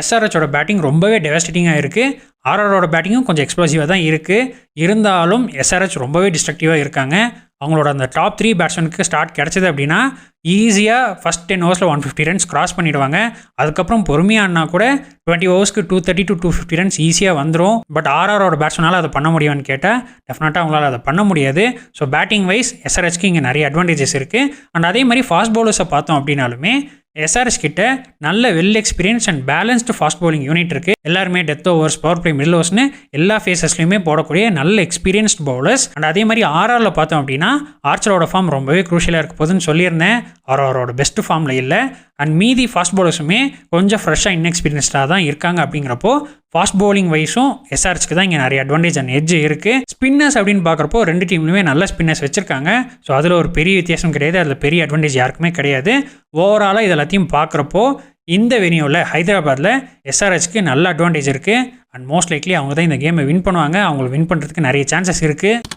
எஸ்ஆர்ஹெச்சோட batting ரொம்பவே டெவாஸ்டேட்டிங்காக இருக்குது. ஆர்ஆரோட பேட்டிங்கும் கொஞ்சம் எக்ஸ்ப்ளோசிவாக தான் இருக்குது. இருந்தாலும் எஸ்ஆர்ஹெச் ரொம்பவே டிஸ்ட்ரக்டிவாக இருக்காங்க. அவங்களோட அந்த டாப் 3 பேட்ஸ்மேனுக்கு ஸ்டார்ட் கிடச்சிது அப்படின்னா ஈஸியாக ஃபஸ்ட் 10 ஓவர்ஸில் 150 ரன்ஸ் கிராஸ் பண்ணிவிடுவாங்க. அதுக்கப்புறம் பொறுமையானா கூட 20 ஓவர்ஸ்க்கு 230 to 250 ரன்ஸ் ஈஸியாக வந்துடும். பட் ஆர்ஆரோட பேட்ஸ்மேனால் அதை பண்ண முடியும்னு கேட்டால் டெஃபினட்டாக அவங்களால அதை பண்ண முடியாது. ஸோ பேட்டிங் வைஸ் எஸ்ஆர்ஹெச்க்கு இங்கே நிறைய அட்வான்டேஜஸ் இருக்குது. அண்ட் அதே மாதிரி ஃபாஸ்ட் பவுலர்ஸை பார்த்தோம் அப்படின்னாலுமே எஸ்ஆர்ஹெச் கிட்ட நல்ல well experience and balanced fast bowling unit இருக்குது. எல்லாருமே death overs, power play, middle ஓவர்ஸ்னு எல்லா ஃபேஸஸ்லையுமே போடக்கூடிய நல்ல எக்ஸ்பீரியன்ஸ்ட் பவுலர்ஸ். அண்ட் அதே மாதிரி ஆர்ஆரில் பார்த்தோம் அப்படின்னா ஆர்ச்சரோட ஃபார்ம் ரொம்பவே க்ரூஷியலாக இருக்க போதுன்னு சொல்லியிருந்தேன். ஆர்ஆரோட பெஸ்ட் ஃபார்மில் இல்லை. அண்ட் மீதி ஃபாஸ்ட் பவுலர்ஸுமே கொஞ்சம் ஃப்ரெஷ்ஷாக இன்எக்ஸ்பீரியன்ஸ்டாக தான் இருக்காங்க. அப்படிங்கிறப்போ ஃபாஸ்ட் பவுலிங் வைஸும் எஸ்ஆர்ஹெச்க்கு தான் இங்கே நிறைய அட்வான்டேஜ் அண்ட் எட்ஜ் இருக்குது. ஸ்பின்னர்ஸ் அப்படின்னு பார்க்குறப்போ 2 டீம்லையுமே நல்ல ஸ்பின்னர்ஸ் வச்சிருக்காங்க. ஸோ அதில் ஒரு பெரிய வித்தியாசம் கிடையாது. அதில் பெரிய அட்வான்டேஜ் யாருக்குமே கிடையாது. ஓவராலாக இது எல்லாத்தையும் பார்க்குறப்போ இந்த வெனியூவில் ஹைதராபாத்தில் எஸ்ஆர்ஹெச்க்கு நல்ல அட்வான்டேஜ் இருக்குது. அண்ட் மோஸ்ட் லைக்லி அவங்க தான் இந்த கேமை வின் பண்ணுவாங்க. அவங்களை வின் பண்ணுறதுக்கு நிறைய சான்சஸ் இருக்குது.